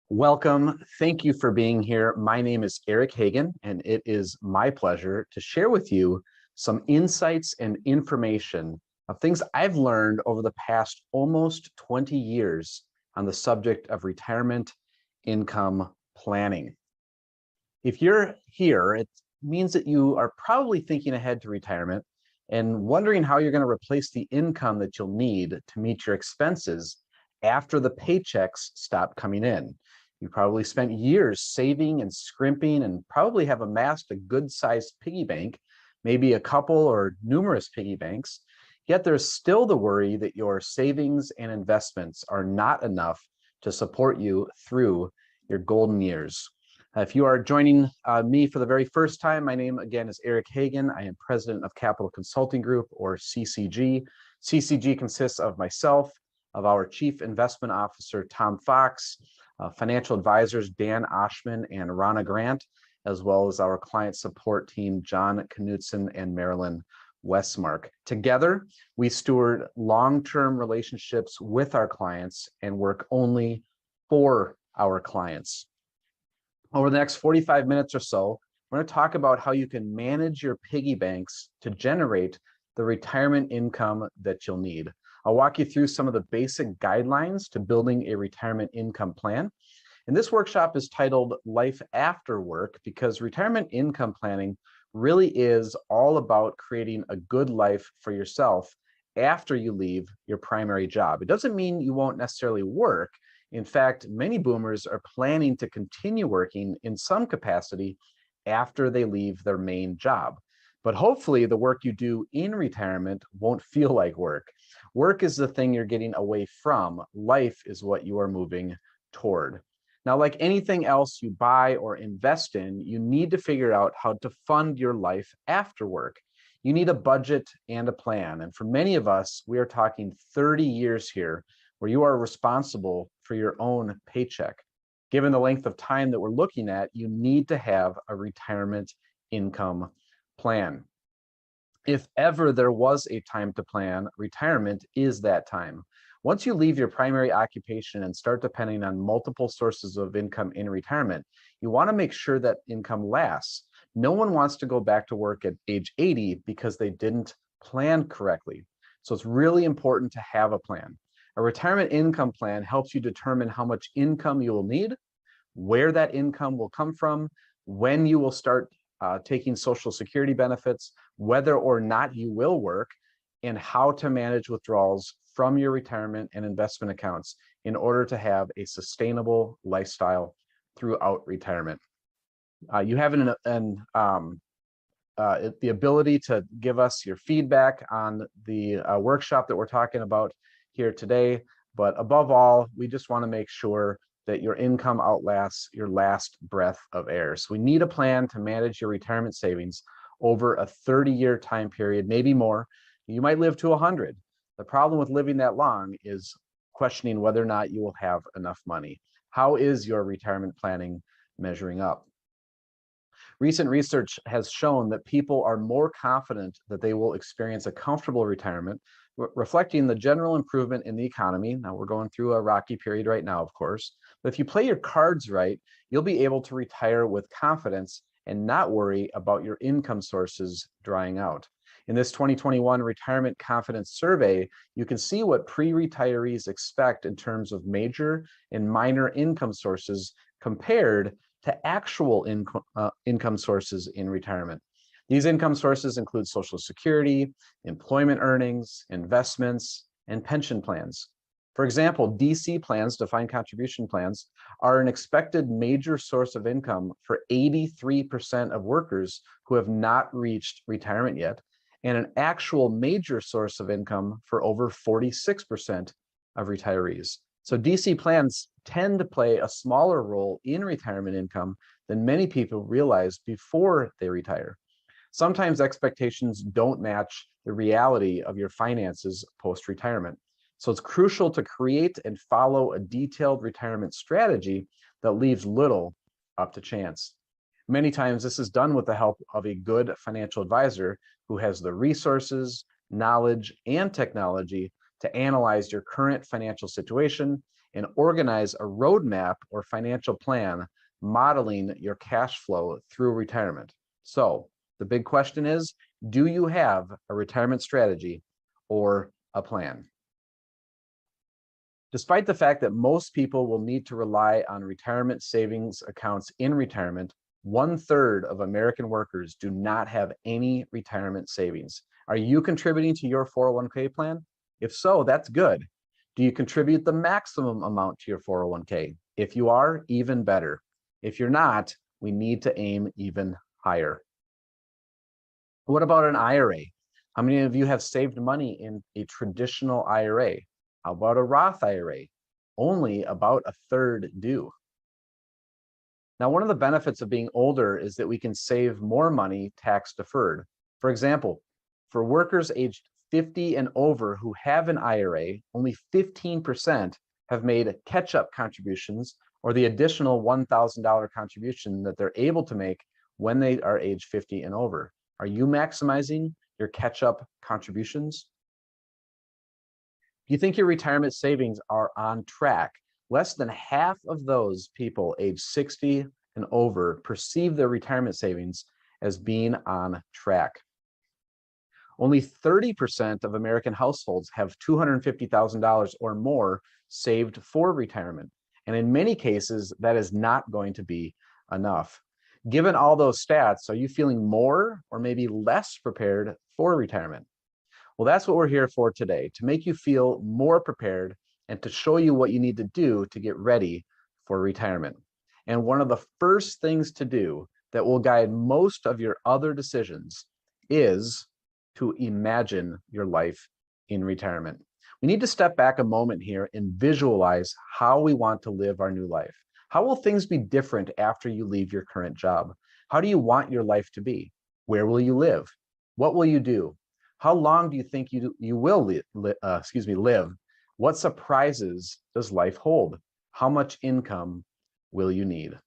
Welcome. Thank you for being here. My name is Eric Hagan, and it is my pleasure to share with you some insights and information of things I've learned over the past almost 20 years on the subject of retirement income planning. If you're here, it means that you are probably thinking ahead to retirement and wondering how you're going to replace the income that you'll need to meet your expenses after the paychecks stop coming in. You probably spent years saving and scrimping and probably have amassed a good-sized piggy bank, maybe a couple or numerous piggy banks, yet there's still the worry that your savings and investments are not enough to support you through your golden years. If you are joining me for the very first time, my name again is Eric Hagan. I am president of Capital Consulting Group, or CCG. CCG consists of myself, of our Chief Investment Officer, Tom Fox, financial advisors, Dan Oshman and Rana Grant, as well as our client support team, John Knudsen and Marilyn Westmark. Together, we steward long-term relationships with our clients and work only for our clients. Over the next 45 minutes or so, we're going to talk about how you can manage your piggy banks to generate the retirement income that you'll need. I'll walk you through some of the basic guidelines to building a retirement income plan. And this workshop is titled Life After Work because retirement income planning really is all about creating a good life for yourself after you leave your primary job. It doesn't mean you won't necessarily work. In fact, many boomers are planning to continue working in some capacity after they leave their main job. But hopefully the work you do in retirement won't feel like work. Work is the thing you're getting away from. Life is what you are moving toward. Now, like anything else you buy or invest in, you need to figure out how to fund your life after work. You need a budget and a plan. And for many of us, we are talking 30 years here where you are responsible for your own paycheck. Given the length of time that we're looking at, you need to have a retirement income plan. If ever there was a time to plan, retirement is that time. Once you leave your primary occupation and start depending on multiple sources of income in retirement, you want to make sure that income lasts. No one wants to go back to work at age 80 because they didn't plan correctly. So it's really important to have a plan. A retirement income plan helps you determine how much income you will need, where that income will come from, when you will start taking Social Security benefits, whether or not you will work, and how to manage withdrawals from your retirement and investment accounts in order to have a sustainable lifestyle throughout retirement. You have the ability to give us your feedback on the workshop that we're talking about here today, but above all, we just want to make sure that your income outlasts your last breath of air. So we need a plan to manage your retirement savings over a 30-year time period, maybe more. You might live to 100. The problem with living that long is questioning whether or not you will have enough money. How is your retirement planning measuring up? Recent research has shown that people are more confident that they will experience a comfortable retirement, reflecting the general improvement in the economy. Now, we're going through a rocky period right now, of course, but if you play your cards right, you'll be able to retire with confidence and not worry about your income sources drying out. In this 2021 Retirement Confidence Survey, you can see what pre-retirees expect in terms of major and minor income sources compared to actual income sources in retirement. These income sources include Social Security, employment earnings, investments, and pension plans. For example, DC plans, defined contribution plans, are an expected major source of income for 83% of workers who have not reached retirement yet, and an actual major source of income for over 46% of retirees. So DC plans tend to play a smaller role in retirement income than many people realize before they retire. Sometimes expectations don't match the reality of your finances post-retirement. So it's crucial to create and follow a detailed retirement strategy that leaves little up to chance. Many times this is done with the help of a good financial advisor who has the resources, knowledge, and technology to analyze your current financial situation and organize a roadmap or financial plan modeling your cash flow through retirement. So the big question is, do you have a retirement strategy or a plan? Despite the fact that most people will need to rely on retirement savings accounts in retirement, 1/3 of American workers do not have any retirement savings. Are you contributing to your 401k plan? If so, that's good. Do you contribute the maximum amount to your 401k? If you are, even better. If you're not, we need to aim even higher. What about an IRA? How many of you have saved money in a traditional IRA? How about a Roth IRA? Only about 1/3 do. Now, one of the benefits of being older is that we can save more money tax deferred. For example, for workers aged 50 and over who have an IRA, only 15% have made catch-up contributions or the additional $1,000 contribution that they're able to make when they are age 50 and over. Are you maximizing your catch-up contributions? Do you think your retirement savings are on track? Less than half of those people age 60 and over perceive their retirement savings as being on track. Only 30% of American households have $250,000 or more saved for retirement. And in many cases, that is not going to be enough. Given all those stats, are you feeling more or maybe less prepared for retirement? Well, that's what we're here for today, to make you feel more prepared and to show you what you need to do to get ready for retirement. And one of the first things to do that will guide most of your other decisions is to imagine your life in retirement. We need to step back a moment here and visualize how we want to live our new life. How will things be different after you leave your current job? How do you want your life to be? Where will you live? What will you do? How long do you think you will live? What surprises does life hold? How much income will you need?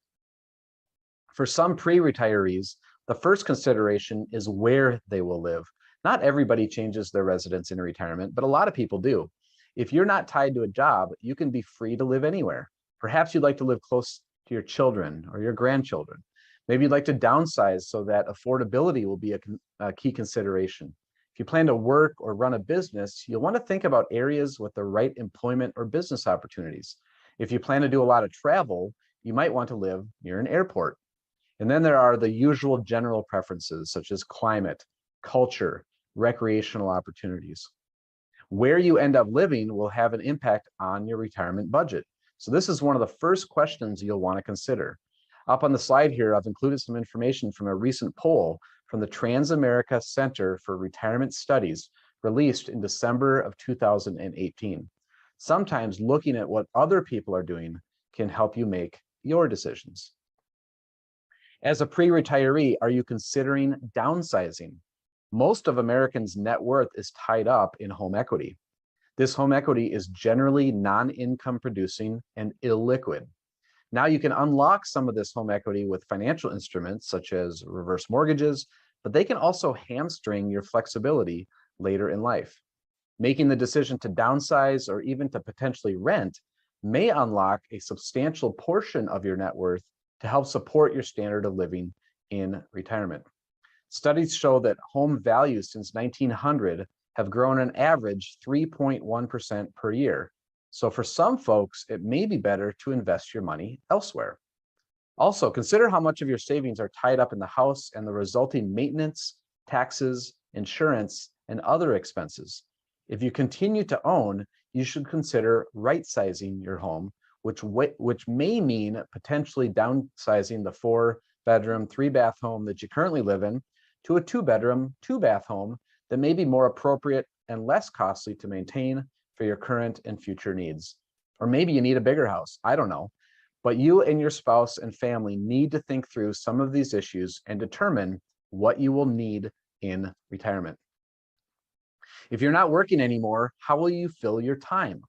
For some pre-retirees, the first consideration is where they will live. Not everybody changes their residence in retirement, but a lot of people do. If you're not tied to a job, you can be free to live anywhere. Perhaps you'd like to live close to your children or your grandchildren. Maybe you'd like to downsize so that affordability will be a key consideration. If you plan to work or run a business, you'll want to think about areas with the right employment or business opportunities. If you plan to do a lot of travel, you might want to live near an airport. And then there are the usual general preferences, such as climate, culture, recreational opportunities. Where you end up living will have an impact on your retirement budget. So this is one of the first questions you'll want to consider. Up on the slide here, I've included some information from a recent poll from the Trans-America Center for Retirement Studies, released in December of 2018. Sometimes looking at what other people are doing can help you make your decisions. As a pre-retiree, are you considering downsizing? Most of Americans' net worth is tied up in home equity. This home equity is generally non-income producing and illiquid. Now you can unlock some of this home equity with financial instruments such as reverse mortgages, but they can also hamstring your flexibility later in life. Making the decision to downsize or even to potentially rent may unlock a substantial portion of your net worth to help support your standard of living in retirement. Studies show that home values since 1900 have grown an average 3.1% per year. So for some folks, it may be better to invest your money elsewhere. Also, consider how much of your savings are tied up in the house and the resulting maintenance, taxes, insurance, and other expenses. If you continue to own, you should consider right-sizing your home, which may mean potentially downsizing the 4-bedroom, 3-bath home that you currently live in to a 2-bedroom, 2-bath home that may be more appropriate and less costly to maintain for your current and future needs. Or maybe you need a bigger house, I don't know. But you and your spouse and family need to think through some of these issues and determine what you will need in retirement. If you're not working anymore, how will you fill your time?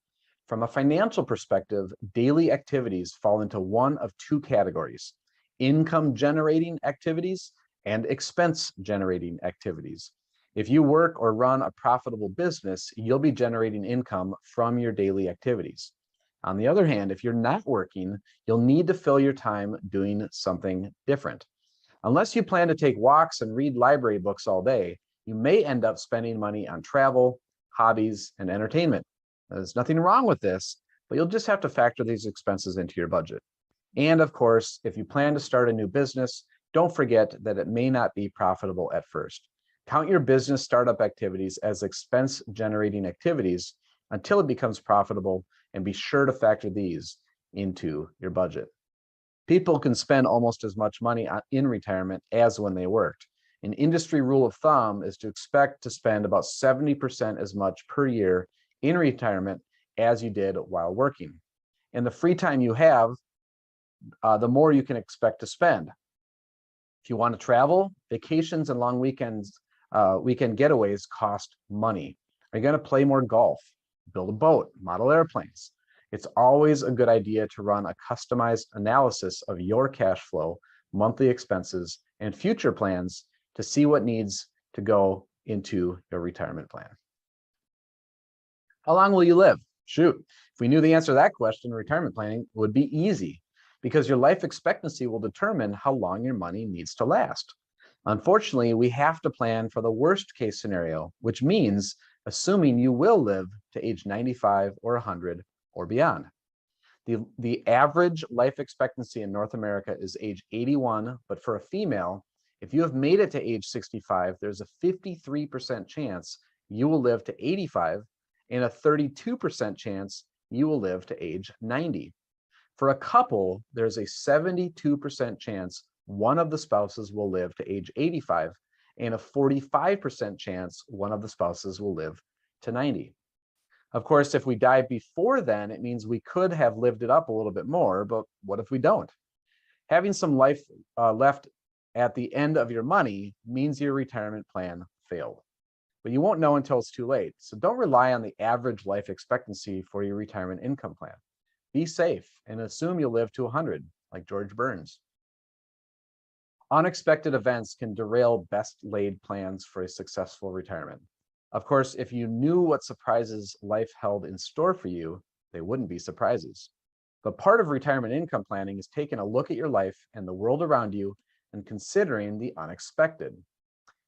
From a financial perspective, daily activities fall into one of two categories: income generating activities and expense generating activities. If you work or run a profitable business, you'll be generating income from your daily activities. On the other hand, if you're not working, you'll need to fill your time doing something different. Unless you plan to take walks and read library books all day, you may end up spending money on travel, hobbies, and entertainment. There's nothing wrong with this, but you'll just have to factor these expenses into your budget. And of course, if you plan to start a new business, don't forget that it may not be profitable at first. Count your business startup activities as expense-generating activities until it becomes profitable, and be sure to factor these into your budget. People can spend almost as much money in retirement as when they worked. An industry rule of thumb is to expect to spend about 70% as much per year in retirement as you did while working. And the free time you have, the more you can expect to spend. If you want to travel, vacations and long weekends, weekend getaways cost money. Are you going to play more golf, build a boat, model airplanes? It's always a good idea to run a customized analysis of your cash flow, monthly expenses, and future plans to see what needs to go into your retirement plan. How long will you live? Shoot, if we knew the answer to that question, retirement planning would be easy, because your life expectancy will determine how long your money needs to last. Unfortunately, we have to plan for the worst case scenario, which means assuming you will live to age 95 or 100 or beyond. The average life expectancy in North America is age 81, but for a female, if you have made it to age 65, there's a 53% chance you will live to 85 and a 32% chance you will live to age 90. For a couple, there's a 72% chance one of the spouses will live to age 85 and a 45% chance one of the spouses will live to 90. Of course, if we die before then, it means we could have lived it up a little bit more, but what if we don't? Having some life left at the end of your money means your retirement plan failed. But you won't know until it's too late. So don't rely on the average life expectancy for your retirement income plan. Be safe and assume you'll live to 100, like George Burns. Unexpected events can derail best laid plans for a successful retirement. Of course, if you knew what surprises life held in store for you, they wouldn't be surprises. But part of retirement income planning is taking a look at your life and the world around you and considering the unexpected.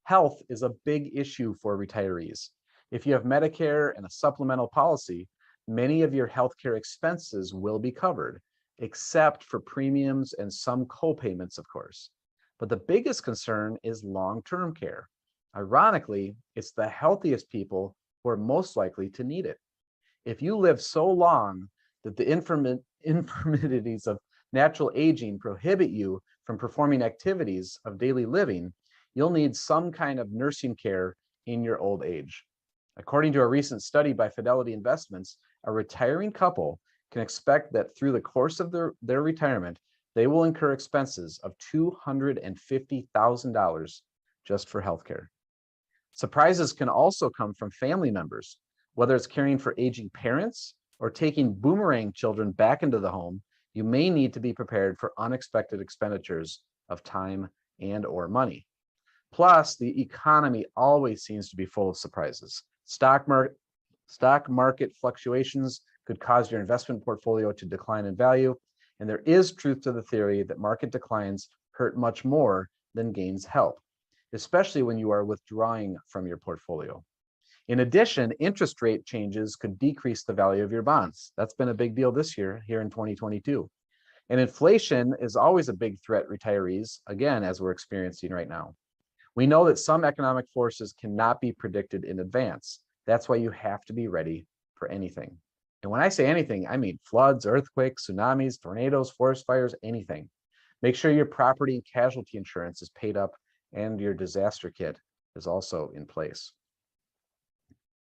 Health is a big issue for retirees. If you have Medicare and a supplemental policy, many of your healthcare expenses will be covered, except for premiums and some co-payments, of course. But the biggest concern is long-term care. Ironically, it's the healthiest people who are most likely to need it. If you live so long that the infirmities of natural aging prohibit you from performing activities of daily living, you'll need some kind of nursing care in your old age. According to a recent study by Fidelity Investments, a retiring couple can expect that through the course of their retirement, they will incur expenses of $250,000 just for healthcare. Surprises can also come from family members, whether it's caring for aging parents or taking boomerang children back into the home. You may need to be prepared for unexpected expenditures of time and or money. Plus, the economy always seems to be full of surprises. Stock market fluctuations could cause your investment portfolio to decline in value, and there is truth to the theory that market declines hurt much more than gains help, especially when you are withdrawing from your portfolio. In addition, interest rate changes could decrease the value of your bonds. That's been a big deal this year, here in 2022. And inflation is always a big threat retirees, again, as we're experiencing right now. We know that some economic forces cannot be predicted in advance. That's why you have to be ready for anything. And when I say anything, I mean floods, earthquakes, tsunamis, tornadoes, forest fires, anything. Make sure your property and casualty insurance is paid up and your disaster kit is also in place.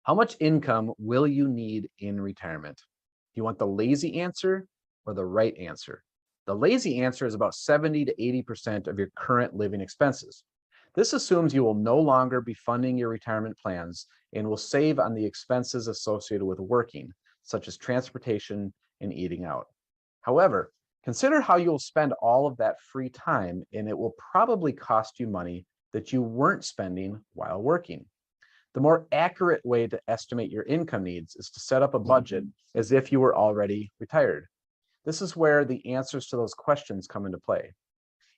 How much income will you need in retirement? Do you want the lazy answer or the right answer? The lazy answer is about 70 to 80% of your current living expenses. This assumes you will no longer be funding your retirement plans and will save on the expenses associated with working, such as transportation and eating out. However, consider how you'll spend all of that free time, and it will probably cost you money that you weren't spending while working. The more accurate way to estimate your income needs is to set up a budget as if you were already retired. This is where the answers to those questions come into play.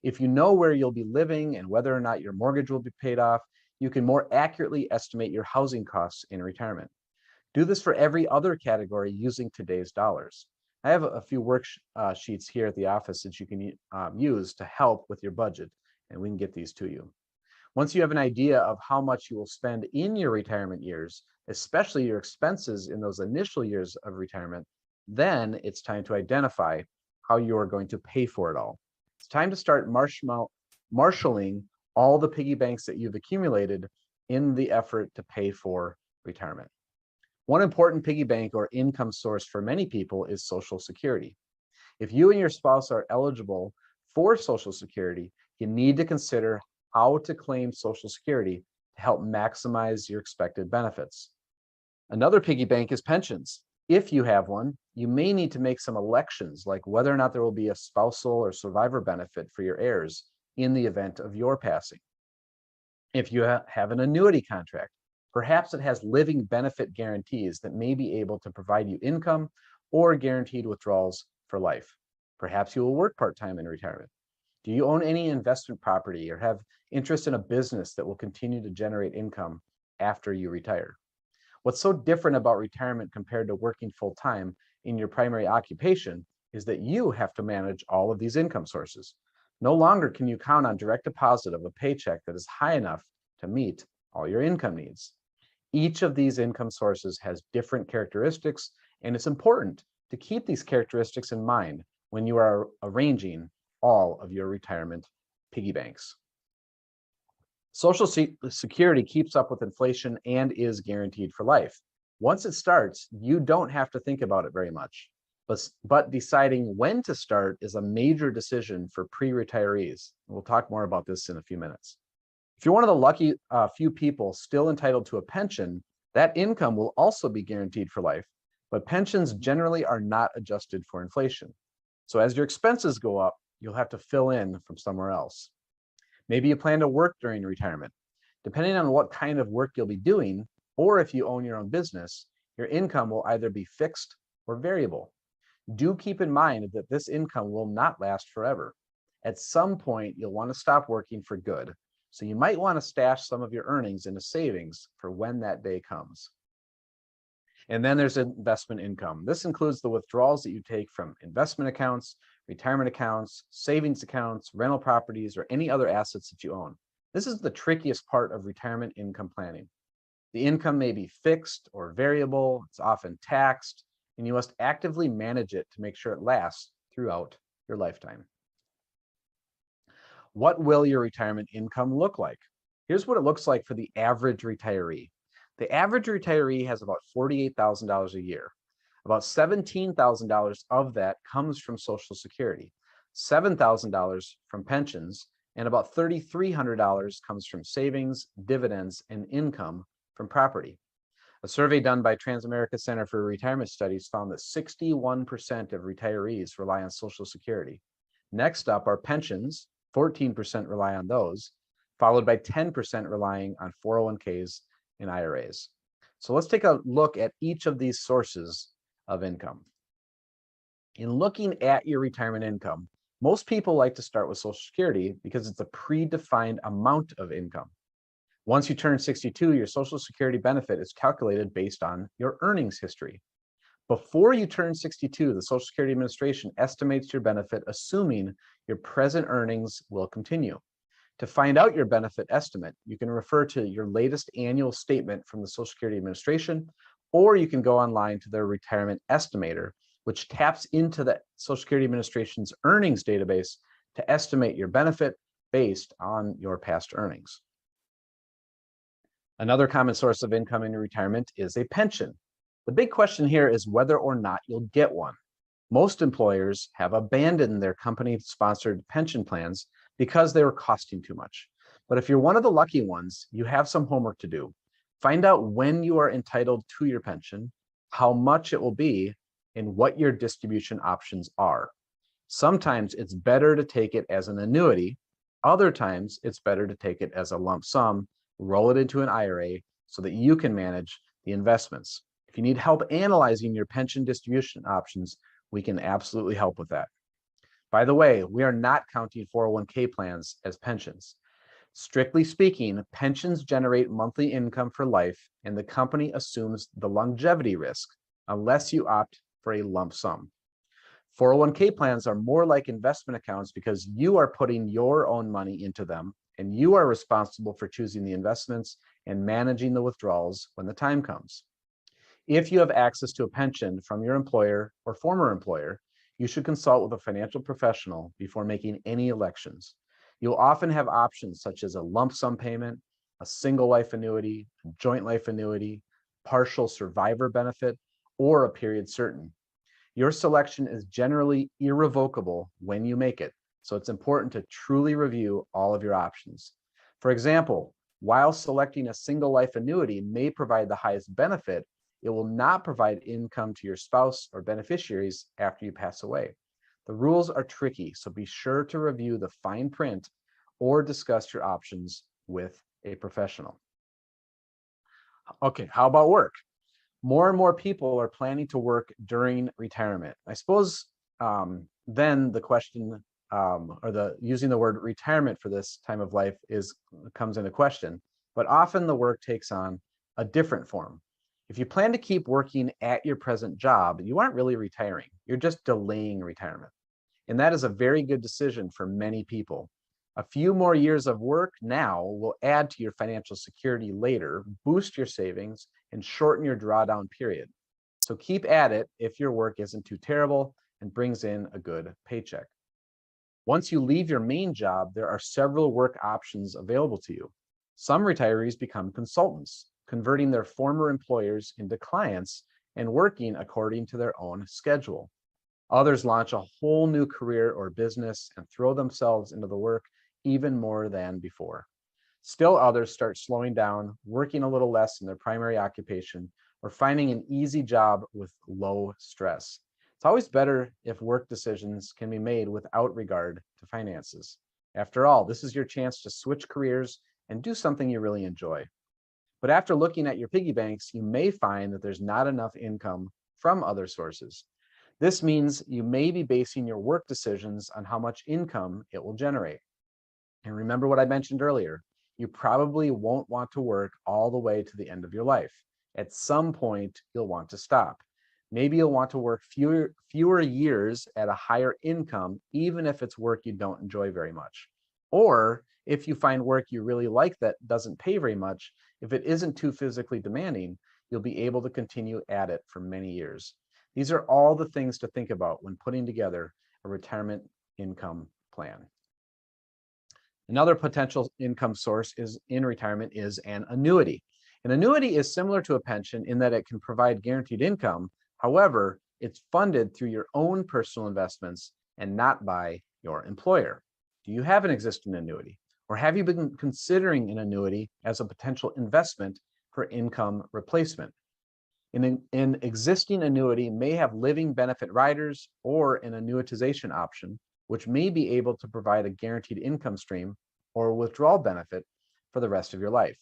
If you know where you'll be living and whether or not your mortgage will be paid off, you can more accurately estimate your housing costs in retirement. Do this for every other category using today's dollars. I have a few worksheets here at the office that you can use to help with your budget, and we can get these to you. Once you have an idea of how much you will spend in your retirement years, especially your expenses in those initial years of retirement, then it's time to identify how you are going to pay for it all. It's time to start marshaling all the piggy banks that you've accumulated in the effort to pay for retirement. One important piggy bank or income source for many people is Social Security. If you and your spouse are eligible for Social Security, you need to consider how to claim Social Security to help maximize your expected benefits. Another piggy bank is pensions. If you have one, you may need to make some elections, like whether or not there will be a spousal or survivor benefit for your heirs in the event of your passing. If you have an annuity contract, perhaps it has living benefit guarantees that may be able to provide you income or guaranteed withdrawals for life. Perhaps you will work part-time in retirement. Do you own any investment property or have interest in a business that will continue to generate income after you retire? What's so different about retirement compared to working full-time in your primary occupation is that you have to manage all of these income sources. No longer can you count on direct deposit of a paycheck that is high enough to meet all your income needs. Each of these income sources has different characteristics, and it's important to keep these characteristics in mind when you are arranging all of your retirement piggy banks. Social Security keeps up with inflation and is guaranteed for life. Once it starts, you don't have to think about it very much, but deciding when to start is a major decision for pre-retirees. We'll talk more about this in a few minutes. If you're one of the lucky few people still entitled to a pension, that income will also be guaranteed for life, but pensions generally are not adjusted for inflation. So as your expenses go up, you'll have to fill in from somewhere else. Maybe you plan to work during retirement. Depending on what kind of work you'll be doing, or if you own your own business, your income will either be fixed or variable. Do keep in mind that this income will not last forever. At some point, you'll want to stop working for good. So you might want to stash some of your earnings into savings for when that day comes. And then there's investment income. This includes the withdrawals that you take from investment accounts, retirement accounts, savings accounts, rental properties, or any other assets that you own. This is the trickiest part of retirement income planning. The income may be fixed or variable, it's often taxed, and you must actively manage it to make sure it lasts throughout your lifetime. What will your retirement income look like? Here's what it looks like for the average retiree. The average retiree has about $48,000 a year. About $17,000 of that comes from Social Security, $7,000 from pensions, and about $3,300 comes from savings, dividends, and income from property. A survey done by Transamerica Center for Retirement Studies found that 61% of retirees rely on Social Security. Next up are pensions, 14% rely on those, followed by 10% relying on 401ks and IRAs. So let's take a look at each of these sources of income. In looking at your retirement income, most people like to start with Social Security because it's a predefined amount of income. Once you turn 62, your Social Security benefit is calculated based on your earnings history. Before you turn 62, the Social Security Administration estimates your benefit assuming your present earnings will continue. To find out your benefit estimate, you can refer to your latest annual statement from the Social Security Administration, or you can go online to their retirement estimator, which taps into the Social Security Administration's earnings database to estimate your benefit based on your past earnings. Another common source of income in retirement is a pension. The big question here is whether or not you'll get one. Most employers have abandoned their company-sponsored pension plans because they were costing too much. But if you're one of the lucky ones, you have some homework to do. Find out when you are entitled to your pension, how much it will be, and what your distribution options are. Sometimes it's better to take it as an annuity. Other times it's better to take it as a lump sum, roll it into an IRA, so that you can manage the investments. If you need help analyzing your pension distribution options, we can absolutely help with that. By the way, we are not counting 401k plans as pensions. Strictly speaking, pensions generate monthly income for life, and the company assumes the longevity risk unless you opt for a lump sum. 401k plans are more like investment accounts because you are putting your own money into them, and you are responsible for choosing the investments and managing the withdrawals when the time comes. If you have access to a pension from your employer or former employer, you should consult with a financial professional before making any elections. You'll often have options such as a lump sum payment, a single life annuity, a joint life annuity, partial survivor benefit, or a period certain. Your selection is generally irrevocable when you make it, so it's important to truly review all of your options. For example, while selecting a single life annuity may provide the highest benefit, it will not provide income to your spouse or beneficiaries after you pass away. The rules are tricky, so be sure to review the fine print or discuss your options with a professional. Okay, how about work? More and more people are planning to work during retirement. I suppose then the question using the word retirement for this time of life comes into question, but often the work takes on a different form. If you plan to keep working at your present job, you aren't really retiring. You're just delaying retirement. And that is a very good decision for many people. A few more years of work now will add to your financial security later, boost your savings, and shorten your drawdown period. So keep at it if your work isn't too terrible and brings in a good paycheck. Once you leave your main job, there are several work options available to you. Some retirees become consultants, converting their former employers into clients and working according to their own schedule. Others launch a whole new career or business and throw themselves into the work even more than before. Still others start slowing down, working a little less in their primary occupation, or finding an easy job with low stress. It's always better if work decisions can be made without regard to finances. After all, this is your chance to switch careers and do something you really enjoy. But after looking at your piggy banks, you may find that there's not enough income from other sources. This means you may be basing your work decisions on how much income it will generate. And remember what I mentioned earlier, you probably won't want to work all the way to the end of your life. At some point, you'll want to stop. Maybe you'll want to work fewer years at a higher income, even if it's work you don't enjoy very much. Or if you find work you really like that doesn't pay very much, if it isn't too physically demanding, you'll be able to continue at it for many years. These are all the things to think about when putting together a retirement income plan. Another potential income source in retirement is an annuity. An annuity is similar to a pension in that it can provide guaranteed income. However, it's funded through your own personal investments and not by your employer. Do you have an existing annuity? Or have you been considering an annuity as a potential investment for income replacement? An existing annuity may have living benefit riders or an annuitization option, which may be able to provide a guaranteed income stream or a withdrawal benefit for the rest of your life.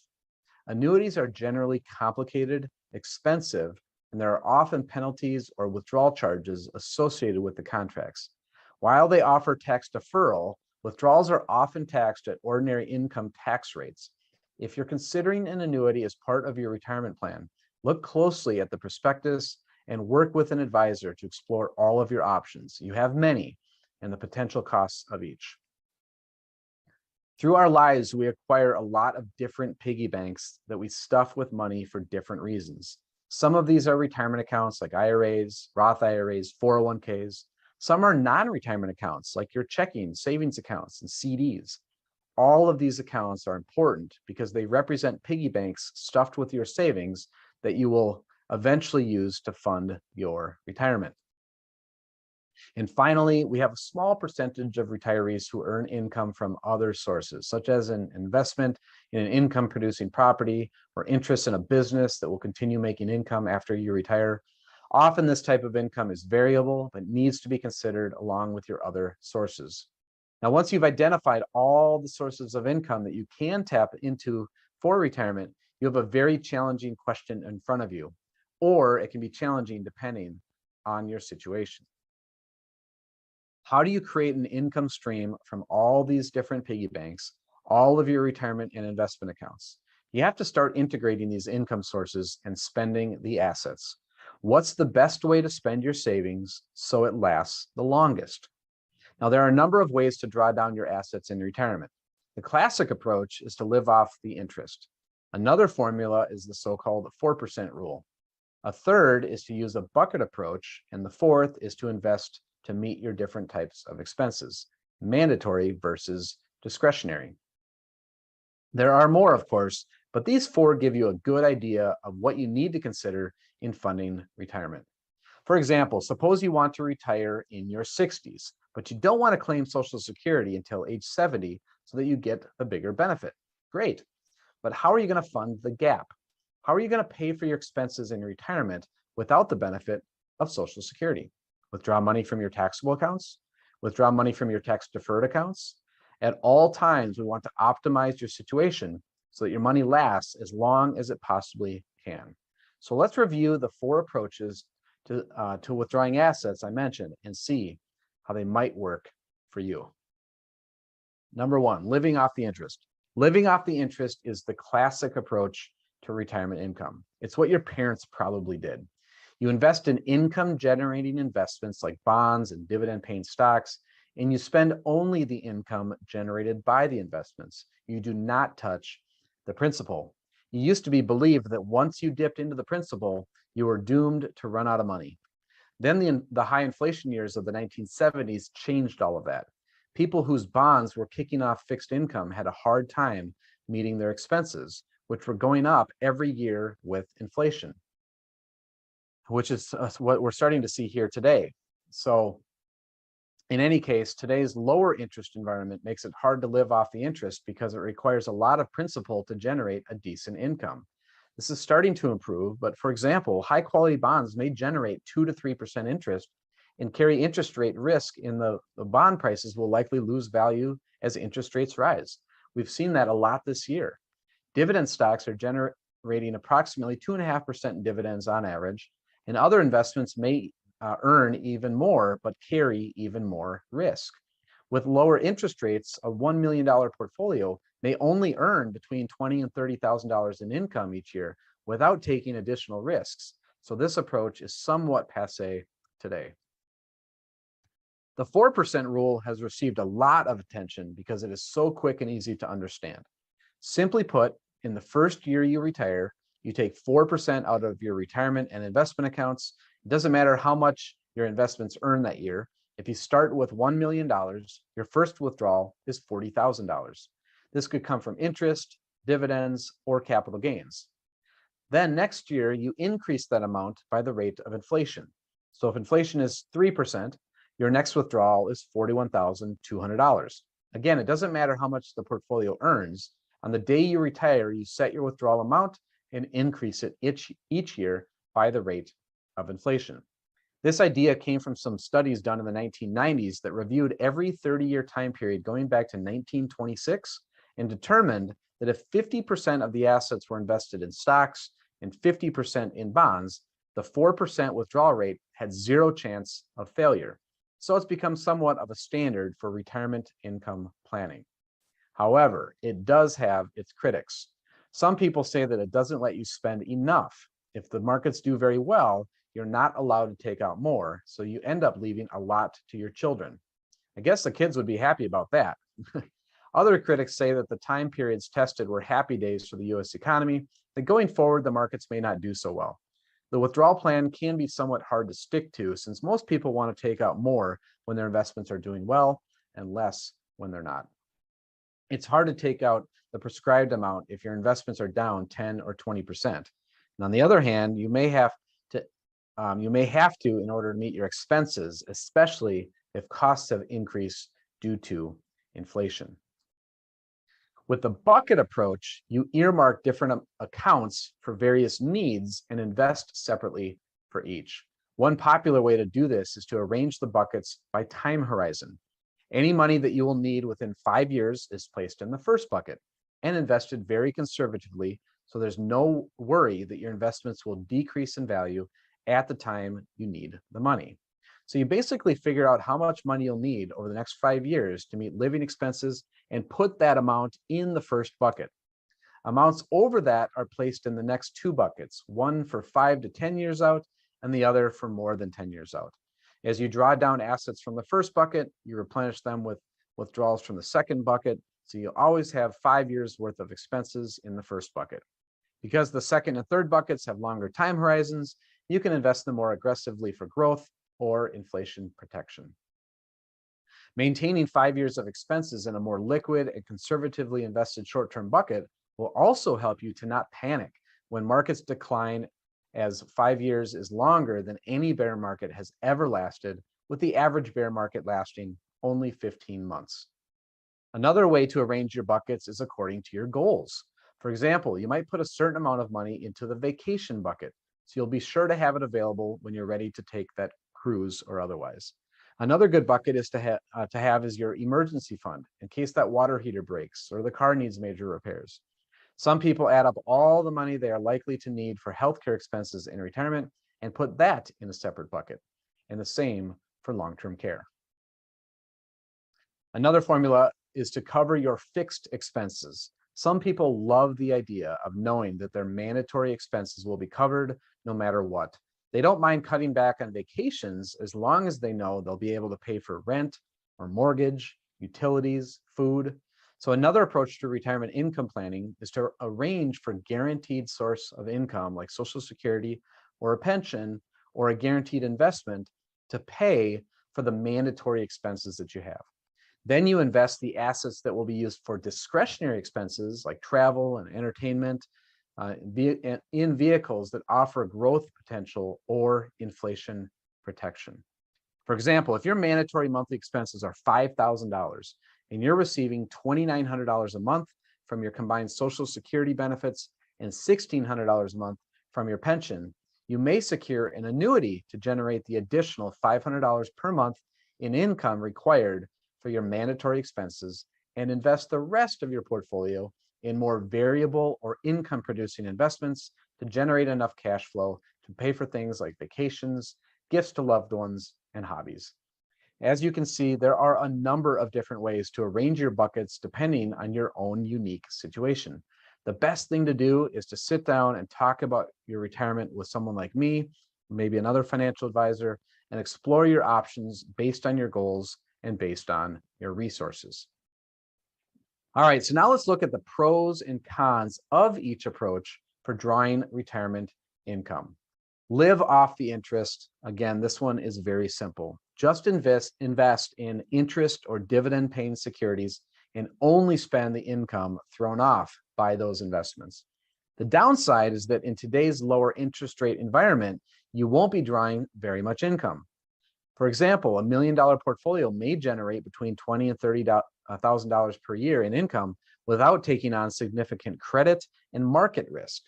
Annuities are generally complicated, expensive, and there are often penalties or withdrawal charges associated with the contracts. While they offer tax deferral, withdrawals are often taxed at ordinary income tax rates. If you're considering an annuity as part of your retirement plan, look closely at the prospectus and work with an advisor to explore all of your options. You have many, and the potential costs of each. Through our lives, we acquire a lot of different piggy banks that we stuff with money for different reasons. Some of these are retirement accounts like IRAs, Roth IRAs, 401ks. Some are non-retirement accounts like your checking, savings accounts, and CDs. All of these accounts are important because they represent piggy banks stuffed with your savings that you will eventually use to fund your retirement. And finally, we have a small percentage of retirees who earn income from other sources, such as an investment in an income-producing property or interest in a business that will continue making income after you retire. Often this type of income is variable, but needs to be considered along with your other sources. Now, once you've identified all the sources of income that you can tap into for retirement, you have a very challenging question in front of you, or it can be challenging depending on your situation. How do you create an income stream from all these different piggy banks, all of your retirement and investment accounts? You have to start integrating these income sources and spending the assets. What's the best way to spend your savings so it lasts the longest? Now, there are a number of ways to draw down your assets in retirement. The classic approach is to live off the interest. Another formula is the so-called 4% rule. A third is to use a bucket approach, and the fourth is to invest to meet your different types of expenses, mandatory versus discretionary. There are more, of course, but these four give you a good idea of what you need to consider in funding retirement. For example, suppose you want to retire in your 60s, but you don't want to claim Social Security until age 70 so that you get a bigger benefit. Great, but how are you going to fund the gap? How are you going to pay for your expenses in retirement without the benefit of Social Security? Withdraw money from your taxable accounts, withdraw money from your tax deferred accounts. At all times, we want to optimize your situation so that your money lasts as long as it possibly can. So let's review the four approaches to withdrawing assets I mentioned and see how they might work for you. Number one, living off the interest. Living off the interest is the classic approach to retirement income. It's what your parents probably did. You invest in income-generating investments like bonds and dividend-paying stocks, and you spend only the income generated by the investments. You do not touch the principal. You used to be believed that once you dipped into the principal, you were doomed to run out of money. Then the high inflation years of the 1970s changed all of that. People whose bonds were kicking off fixed income had a hard time meeting their expenses, which were going up every year with inflation, which is what we're starting to see here today. So in any case, today's lower interest environment makes it hard to live off the interest because it requires a lot of principal to generate a decent income. This is starting to improve, but for example, high quality bonds may generate 2 to 3% interest and carry interest rate risk in the bond prices will likely lose value as interest rates rise. We've seen that a lot this year. Dividend stocks are generating approximately 2.5% in dividends on average, and other investments may earn even more, but carry even more risk. With lower interest rates, a $1 million portfolio may only earn between $20,000 and $30,000 in income each year without taking additional risks. So this approach is somewhat passé today. The 4% rule has received a lot of attention because it is so quick and easy to understand. Simply put, in the first year you retire, you take 4% out of your retirement and investment accounts. It doesn't matter how much your investments earn that year. If you start with $1 million, your first withdrawal is $40,000. This could come from interest, dividends, or capital gains. Then next year, you increase that amount by the rate of inflation. So if inflation is 3%, your next withdrawal is $41,200. Again, it doesn't matter how much the portfolio earns. On the day you retire, you set your withdrawal amount and increase it each year by the rate of inflation. This idea came from some studies done in the 1990s that reviewed every 30-year time period going back to 1926 and determined that if 50% of the assets were invested in stocks and 50% in bonds, the 4% withdrawal rate had zero chance of failure. So it's become somewhat of a standard for retirement income planning. However, it does have its critics. Some people say that it doesn't let you spend enough. If the markets do very well, you're not allowed to take out more, so you end up leaving a lot to your children. I guess the kids would be happy about that. Other critics say that the time periods tested were happy days for the US economy, that going forward, the markets may not do so well. The withdrawal plan can be somewhat hard to stick to since most people want to take out more when their investments are doing well and less when they're not. It's hard to take out the prescribed amount if your investments are down 10 or 20%. And on the other hand, you may have to in order to meet your expenses, especially if costs have increased due to inflation. With the bucket approach, you earmark different accounts for various needs and invest separately for each. One popular way to do this is to arrange the buckets by time horizon. Any money that you will need within 5 years is placed in the first bucket and invested very conservatively So there's no worry that your investments will decrease in value at the time you need the money. So you basically figure out how much money you'll need over the next 5 years to meet living expenses and put that amount in the first bucket. Amounts over that are placed in the next two buckets, one for 5 to 10 years out and the other for more than 10 years out. As you draw down assets from the first bucket, you replenish them with withdrawals from the second bucket. So you always have 5 years worth of expenses in the first bucket. Because the second and third buckets have longer time horizons, you can invest them more aggressively for growth or inflation protection. Maintaining 5 years of expenses in a more liquid and conservatively invested short-term bucket will also help you to not panic when markets decline, as 5 years is longer than any bear market has ever lasted, with the average bear market lasting only 15 months. Another way to arrange your buckets is according to your goals. For example, you might put a certain amount of money into the vacation bucket, so you'll be sure to have it available when you're ready to take that cruise or otherwise. Another good bucket is to have is your emergency fund in case that water heater breaks or the car needs major repairs. Some people add up all the money they are likely to need for healthcare expenses in retirement and put that in a separate bucket, and the same for long-term care. Another formula is to cover your fixed expenses. Some people love the idea of knowing that their mandatory expenses will be covered no matter what. They don't mind cutting back on vacations as long as they know they'll be able to pay for rent or mortgage, utilities, food. So another approach to retirement income planning is to arrange for guaranteed source of income like Social Security or a pension or a guaranteed investment to pay for the mandatory expenses that you have. Then you invest the assets that will be used for discretionary expenses like travel and entertainment in vehicles that offer growth potential or inflation protection. For example, if your mandatory monthly expenses are $5,000 and you're receiving $2,900 a month from your combined Social Security benefits and $1,600 a month from your pension, you may secure an annuity to generate the additional $500 per month in income required for your mandatory expenses and invest the rest of your portfolio in more variable or income producing investments to generate enough cash flow to pay for things like vacations, gifts to loved ones, and hobbies. As you can see, there are a number of different ways to arrange your buckets depending on your own unique situation. The best thing to do is to sit down and talk about your retirement with someone like me, maybe another financial advisor, and explore your options based on your goals and based on your resources. All right, so now let's look at the pros and cons of each approach for drawing retirement income. Live off the interest. Again, this one is very simple. Just invest in interest or dividend paying securities and only spend the income thrown off by those investments. The downside is that in today's lower interest rate environment, you won't be drawing very much income. For example, $1 million portfolio may generate between $20,000 and $30,000 per year in income without taking on significant credit and market risk.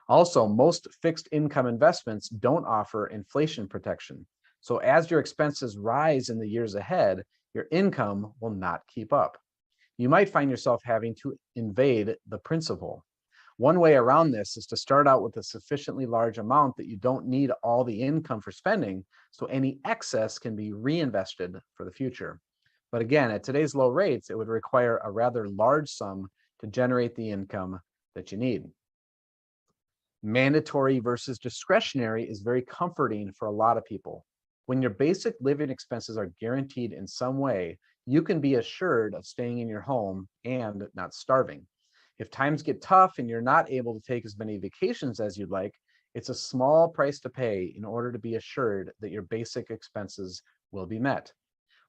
Also, most fixed income investments don't offer inflation protection. So as your expenses rise in the years ahead, your income will not keep up. You might find yourself having to invade the principal. One way around this is to start out with a sufficiently large amount that you don't need all the income for spending, so any excess can be reinvested for the future. But again, at today's low rates, it would require a rather large sum to generate the income that you need. Mandatory versus discretionary is very comforting for a lot of people. When your basic living expenses are guaranteed in some way, you can be assured of staying in your home and not starving. If times get tough and you're not able to take as many vacations as you'd like, it's a small price to pay in order to be assured that your basic expenses will be met.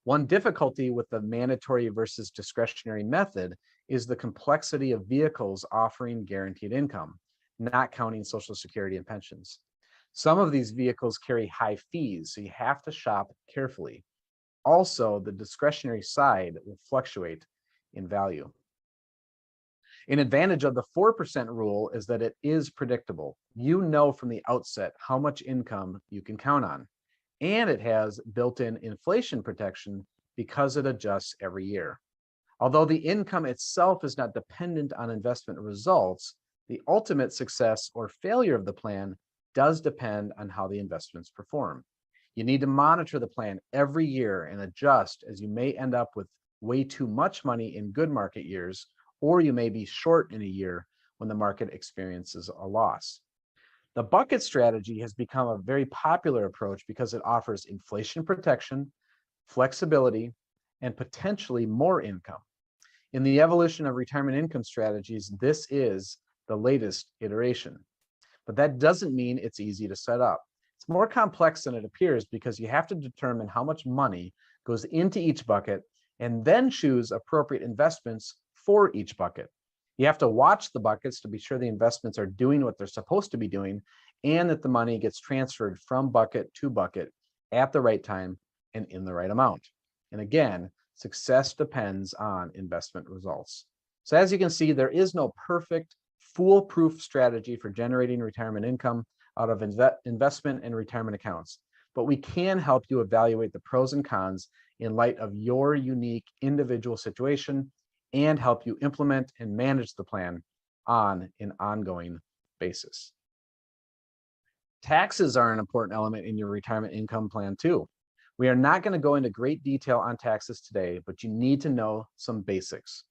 One difficulty with the mandatory versus discretionary method is the complexity of vehicles offering guaranteed income, not counting Social Security and pensions. Some of these vehicles carry high fees, so you have to shop carefully. Also, the discretionary side will fluctuate in value. An advantage of the 4% rule is that it is predictable. You know from the outset how much income you can count on. And it has built-in inflation protection because it adjusts every year. Although the income itself is not dependent on investment results, The ultimate success or failure of the plan does depend on how the investments perform. You need to monitor the plan every year and adjust, as you may end up with way too much money in good market years, or you may be short in a year when the market experiences a loss. The bucket strategy has become a very popular approach because it offers inflation protection, flexibility, and potentially more income. In the evolution of retirement income strategies, this is the latest iteration. But that doesn't mean it's easy to set up. It's more complex than it appears because you have to determine how much money goes into each bucket and then choose appropriate investments for each bucket. You have to watch the buckets to be sure the investments are doing what they're supposed to be doing and that the money gets transferred from bucket to bucket at the right time and in the right amount. And again, success depends on investment results. So as you can see, there is no perfect, foolproof strategy for generating retirement income out of investment and retirement accounts, but we can help you evaluate the pros and cons in light of your unique individual situation and help you implement and manage the plan on an ongoing basis. Taxes are an important element in your retirement income plan too. We are not going to go into great detail on taxes today, but you need to know some basics.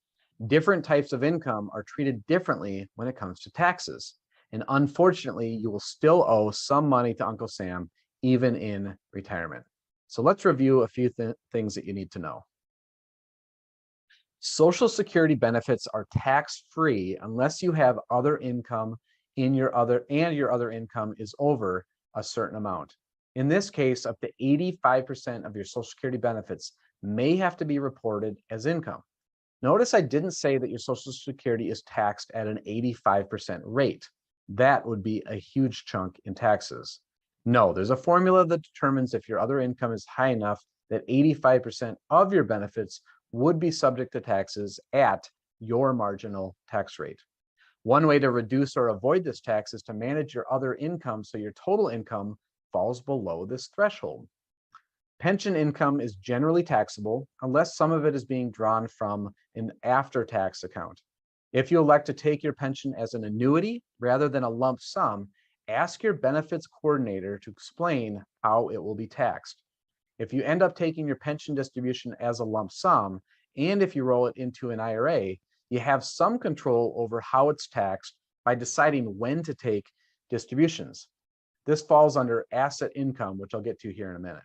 Different types of income are treated differently when it comes to taxes. And unfortunately, you will still owe some money to Uncle Sam, even in retirement. So let's review a few things that you need to know. Social Security benefits are tax-free unless you have other income and your other income is over a certain amount. In this case, up to 85% of your Social Security benefits may have to be reported as income. Notice I didn't say that your Social Security is taxed at an 85% rate. That would be a huge chunk in taxes. No, there's a formula that determines if your other income is high enough that 85% of your benefits would be subject to taxes at your marginal tax rate. One way to reduce or avoid this tax is to manage your other income so your total income falls below this threshold. Pension income is generally taxable unless some of it is being drawn from an after-tax account. If you elect to take your pension as an annuity rather than a lump sum, ask your benefits coordinator to explain how it will be taxed. If you end up taking your pension distribution as a lump sum, and if you roll it into an IRA, you have some control over how it's taxed by deciding when to take distributions. This falls under asset income, which I'll get to here in a minute.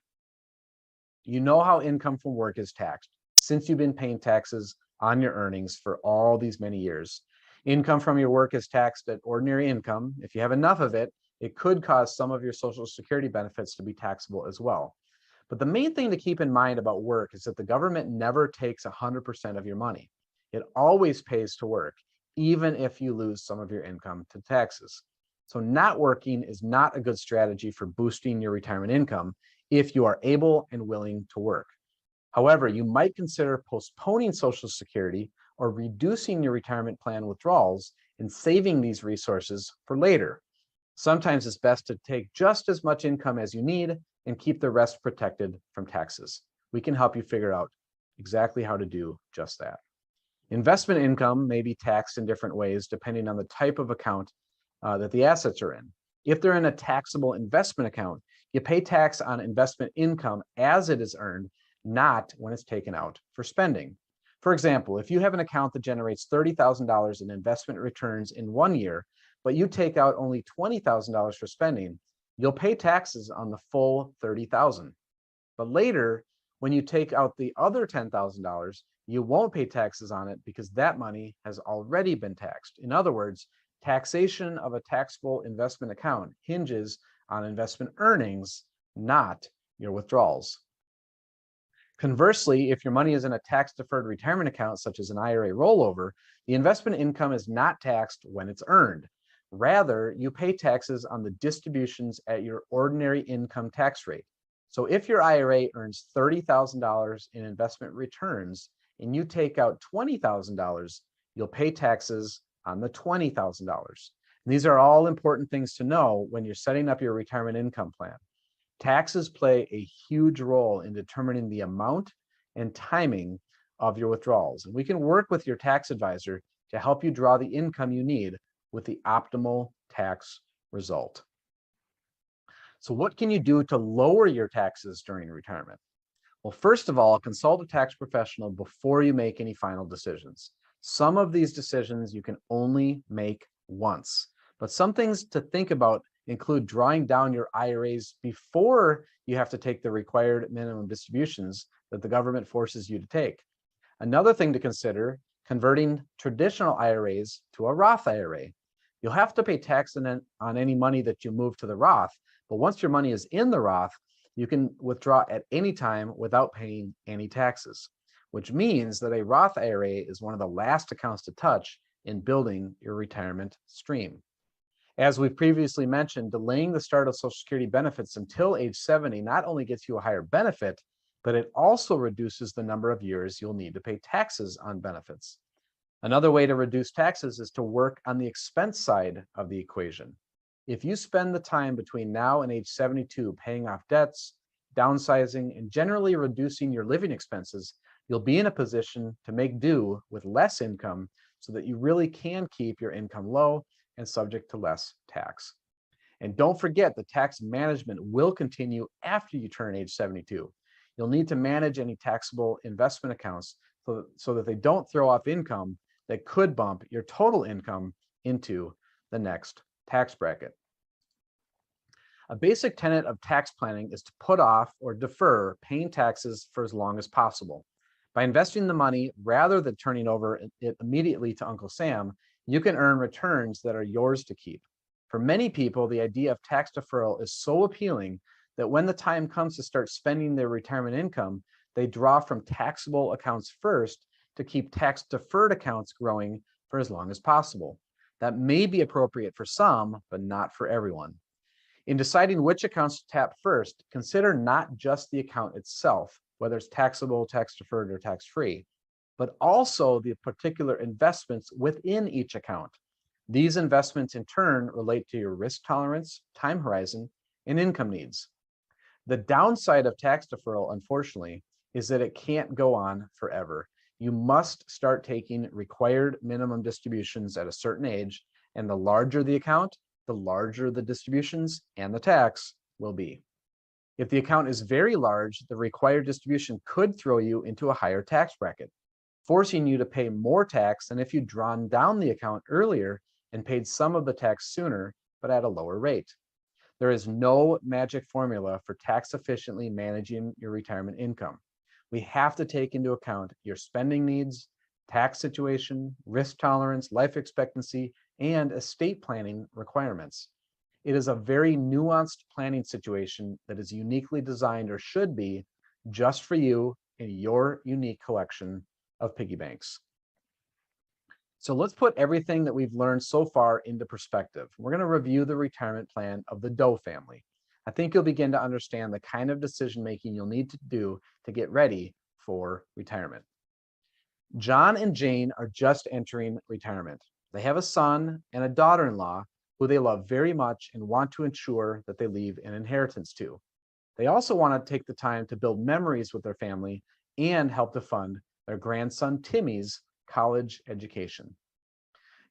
You know how income from work is taxed since you've been paying taxes on your earnings for all these many years. Income from your work is taxed at ordinary income. If you have enough of it, it could cause some of your Social Security benefits to be taxable as well. But the main thing to keep in mind about work is that the government never takes 100% of your money. It always pays to work, even if you lose some of your income to taxes. So not working is not a good strategy for boosting your retirement income if you are able and willing to work. However, you might consider postponing Social Security or reducing your retirement plan withdrawals and saving these resources for later. Sometimes it's best to take just as much income as you need and keep the rest protected from taxes. We can help you figure out exactly how to do just that. Investment income may be taxed in different ways depending on the type of account that the assets are in. If they're in a taxable investment account, you pay tax on investment income as it is earned, not when it's taken out for spending. For example, if you have an account that generates $30,000 in investment returns in 1 year, but you take out only $20,000 for spending, you'll pay taxes on the full $30,000. But later, when you take out the other $10,000, you won't pay taxes on it because that money has already been taxed. In other words, taxation of a taxable investment account hinges on investment earnings, not your withdrawals. Conversely, if your money is in a tax-deferred retirement account, such as an IRA rollover, the investment income is not taxed when it's earned. Rather, you pay taxes on the distributions at your ordinary income tax rate. So if your IRA earns $30,000 in investment returns and you take out $20,000, you'll pay taxes on the $20,000. These are all important things to know when you're setting up your retirement income plan. Taxes play a huge role in determining the amount and timing of your withdrawals. And we can work with your tax advisor to help you draw the income you need with the optimal tax result. So what can you do to lower your taxes during retirement? Well, first of all, consult a tax professional before you make any final decisions. Some of these decisions you can only make once, but some things to think about include drawing down your IRAs before you have to take the required minimum distributions that the government forces you to take. Another thing to consider, converting traditional IRAs to a Roth IRA. You'll have to pay tax on any money that you move to the Roth, but once your money is in the Roth, you can withdraw at any time without paying any taxes, which means that a Roth IRA is one of the last accounts to touch in building your retirement stream. As we previously mentioned, delaying the start of Social Security benefits until age 70 not only gets you a higher benefit, but it also reduces the number of years you'll need to pay taxes on benefits. Another way to reduce taxes is to work on the expense side of the equation. If you spend the time between now and age 72 paying off debts, downsizing, and generally reducing your living expenses, you'll be in a position to make do with less income so that you really can keep your income low and subject to less tax. And don't forget, the tax management will continue after you turn age 72. You'll need to manage any taxable investment accounts so that they don't throw off income that could bump your total income into the next tax bracket. A basic tenet of tax planning is to put off or defer paying taxes for as long as possible. By investing the money rather than turning over it immediately to Uncle Sam, you can earn returns that are yours to keep. For many people, the idea of tax deferral is so appealing that when the time comes to start spending their retirement income, they draw from taxable accounts first to keep tax deferred accounts growing for as long as possible. That may be appropriate for some, but not for everyone. In deciding which accounts to tap first, consider not just the account itself, whether it's taxable, tax deferred, or tax free, but also the particular investments within each account. These investments in turn relate to your risk tolerance, time horizon, and income needs. The downside of tax deferral, unfortunately, is that it can't go on forever. You must start taking required minimum distributions at a certain age, and the larger the account, the larger the distributions and the tax will be. If the account is very large, the required distribution could throw you into a higher tax bracket, forcing you to pay more tax than if you'd drawn down the account earlier and paid some of the tax sooner, but at a lower rate. There is no magic formula for tax efficiently managing your retirement income. We have to take into account your spending needs, tax situation, risk tolerance, life expectancy, and estate planning requirements. It is a very nuanced planning situation that is uniquely designed, or should be, just for you and your unique collection of piggy banks. So let's put everything that we've learned so far into perspective. We're going to review the retirement plan of the Doe family. I think you'll begin to understand the kind of decision making you'll need to do to get ready for retirement. John and Jane are just entering retirement. They have a son and a daughter-in-law who they love very much and want to ensure that they leave an inheritance to. They also want to take the time to build memories with their family and help to fund their grandson Timmy's college education.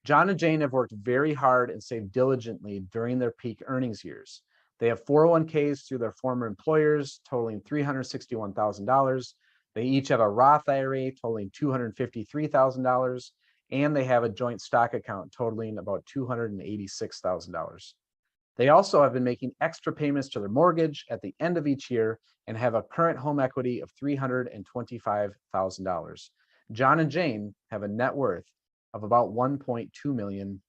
John and Jane have worked very hard and saved diligently during their peak earnings years. They have 401ks through their former employers totaling $361,000. They each have a Roth IRA totaling $253,000, and they have a joint stock account totaling about $286,000. They also have been making extra payments to their mortgage at the end of each year and have a current home equity of $325,000. John and Jane have a net worth of about $1.2 million.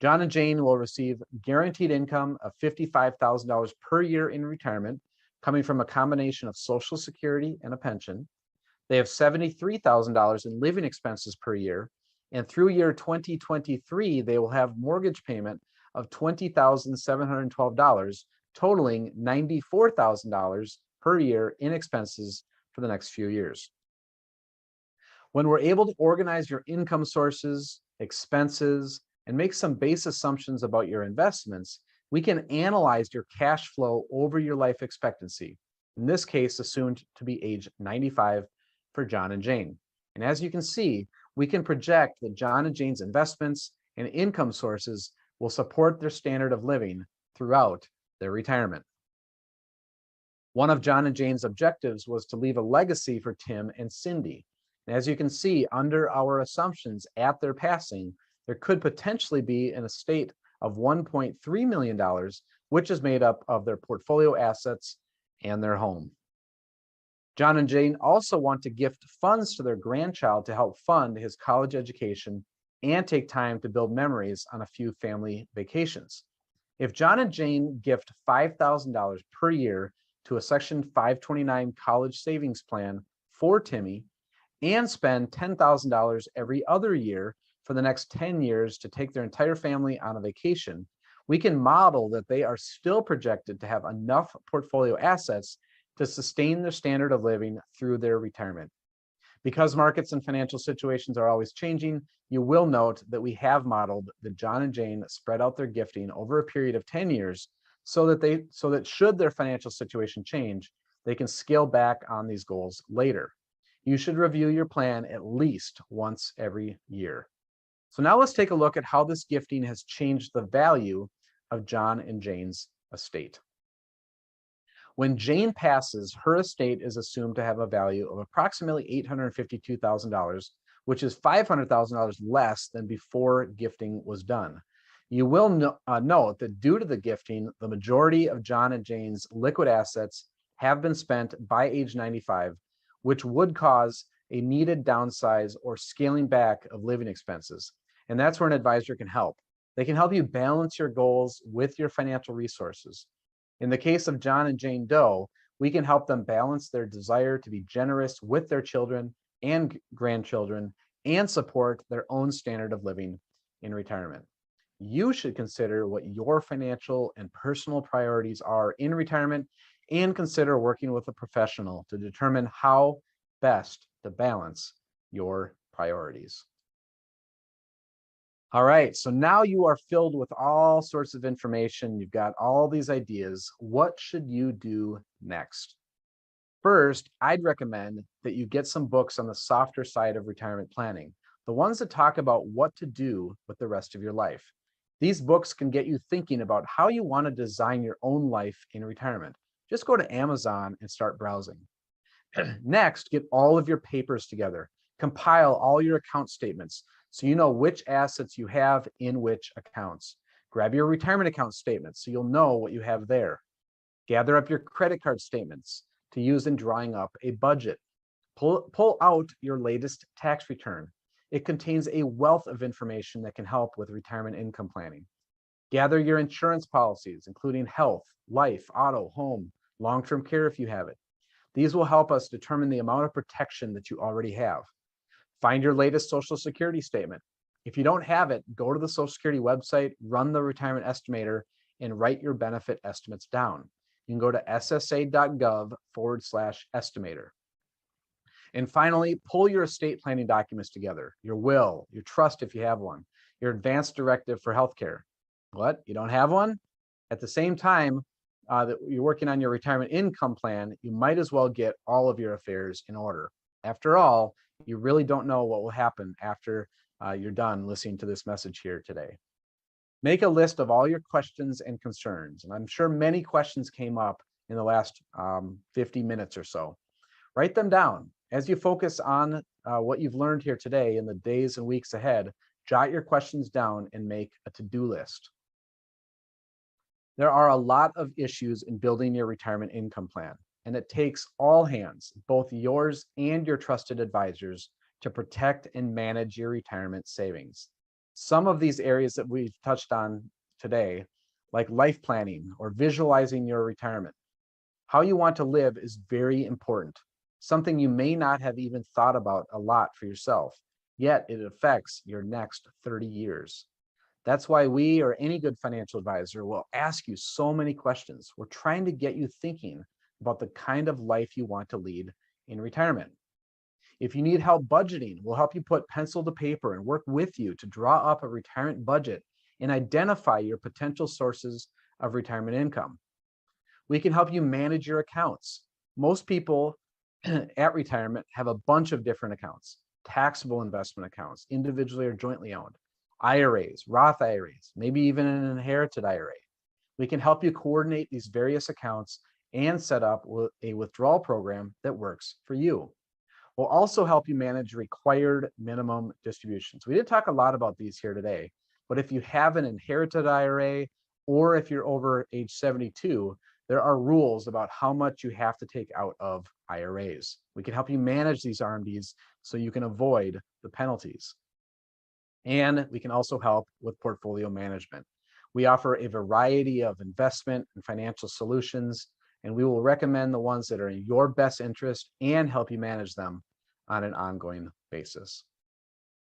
John and Jane will receive guaranteed income of $55,000 per year in retirement, coming from a combination of Social Security and a pension. They have $73,000 in living expenses per year, and through year 2023, they will have mortgage payment of $20,712, totaling $94,000 per year in expenses for the next few years. When we're able to organize your income sources, expenses, and make some base assumptions about your investments, we can analyze your cash flow over your life expectancy, in this case assumed to be age 95 for John and Jane. And as you can see, we can project that John and Jane's investments and income sources will support their standard of living throughout their retirement. One of John and Jane's objectives was to leave a legacy for Tim and Cindy. And as you can see, under our assumptions at their passing, there could potentially be an estate of $1.3 million, which is made up of their portfolio assets and their home. John and Jane also want to gift funds to their grandchild to help fund his college education and take time to build memories on a few family vacations. If John and Jane gift $5,000 per year to a Section 529 college savings plan for Timmy and spend $10,000 every other year for the next 10 years to take their entire family on a vacation, we can model that they are still projected to have enough portfolio assets to sustain their standard of living through their retirement. Because markets and financial situations are always changing, you will note that we have modeled that John and Jane spread out their gifting over a period of 10 years so that should their financial situation change, they can scale back on these goals later. You should review your plan at least once every year. So now let's take a look at how this gifting has changed the value of John and Jane's estate. When Jane passes, her estate is assumed to have a value of approximately $852,000, which is $500,000 less than before gifting was done. You will note that due to the gifting, the majority of John and Jane's liquid assets have been spent by age 95, which would cause a needed downsize or scaling back of living expenses. And that's where an advisor can help. They can help you balance your goals with your financial resources. In the case of John and Jane Doe, we can help them balance their desire to be generous with their children and grandchildren and support their own standard of living in retirement. You should consider what your financial and personal priorities are in retirement and consider working with a professional to determine how best to balance your priorities. All right, so now you are filled with all sorts of information. You've got all these ideas. What should you do next? First, I'd recommend that you get some books on the softer side of retirement planning, the ones that talk about what to do with the rest of your life. These books can get you thinking about how you want to design your own life in retirement. Just go to Amazon and start browsing. Next, get all of your papers together. Compile all your account statements so you know which assets you have in which accounts. Grab your retirement account statements so you'll know what you have there. Gather up your credit card statements to use in drawing up a budget. Pull out your latest tax return. It contains a wealth of information that can help with retirement income planning. Gather your insurance policies, including health, life, auto, home, long-term care if you have it. These will help us determine the amount of protection that you already have. Find your latest Social Security statement. If you don't have it, go to the Social Security website, run the retirement estimator, and write your benefit estimates down. You can go to ssa.gov/estimator. And finally, pull your estate planning documents together, your will, your trust if you have one, your advance directive for healthcare. What? You don't have one? At the same time that you're working on your retirement income plan, you might as well get all of your affairs in order. After all, you really don't know what will happen after you're done listening to this message here today. Make a list of all your questions and concerns. And I'm sure many questions came up in the last 50 minutes or so. Write them down. As you focus on what you've learned here today in the days and weeks ahead, jot your questions down and make a to-do list. There are a lot of issues in building your retirement income plan, and it takes all hands, both yours and your trusted advisors, to protect and manage your retirement savings. Some of these areas that we've touched on today, like life planning or visualizing your retirement, how you want to live is very important, something you may not have even thought about a lot for yourself, yet it affects your next 30 years. That's why we or any good financial advisor will ask you so many questions. We're trying to get you thinking about the kind of life you want to lead in retirement. If you need help budgeting, we'll help you put pencil to paper and work with you to draw up a retirement budget and identify your potential sources of retirement income. We can help you manage your accounts. Most people at retirement have a bunch of different accounts. taxable investment accounts, individually or jointly owned, IRAs, Roth IRAs, maybe even an inherited IRA. We can help you coordinate these various accounts and set up a withdrawal program that works for you. We'll also help you manage required minimum distributions. We didn't talk a lot about these here today, but if you have an inherited IRA or if you're over age 72, there are rules about how much you have to take out of IRAs. We can help you manage these RMDs so you can avoid the penalties. And we can also help with portfolio management. We offer a variety of investment and financial solutions, and we will recommend the ones that are in your best interest and help you manage them on an ongoing basis.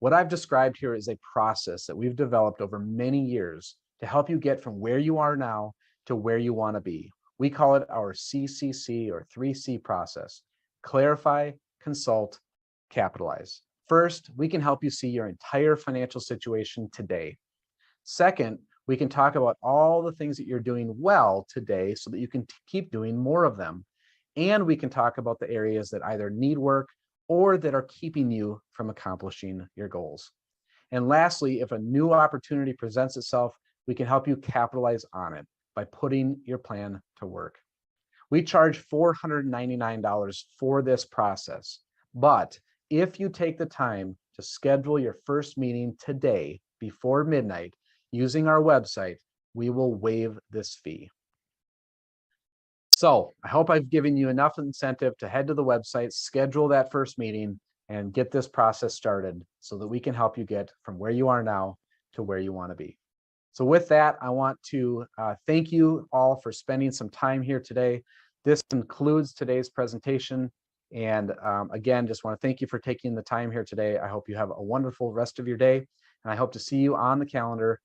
What I've described here is a process that we've developed over many years to help you get from where you are now to where you want to be. We call it our CCC or 3C process: clarify, consult, capitalize. First, we can help you see your entire financial situation today. Second, we can talk about all the things that you're doing well today so that you can keep doing more of them. And we can talk about the areas that either need work or that are keeping you from accomplishing your goals. And lastly, if a new opportunity presents itself, we can help you capitalize on it by putting your plan to work. We charge $499 for this process, but if you take the time to schedule your first meeting today before midnight using our website, we will waive this fee. So I hope I've given you enough incentive to head to the website, schedule that first meeting, and get this process started so that we can help you get from where you are now to where you want to be. So with that, I want to thank you all for spending some time here today. This concludes today's presentation. And again, just want to thank you for taking the time here today. I hope you have a wonderful rest of your day, and I hope to see you on the calendar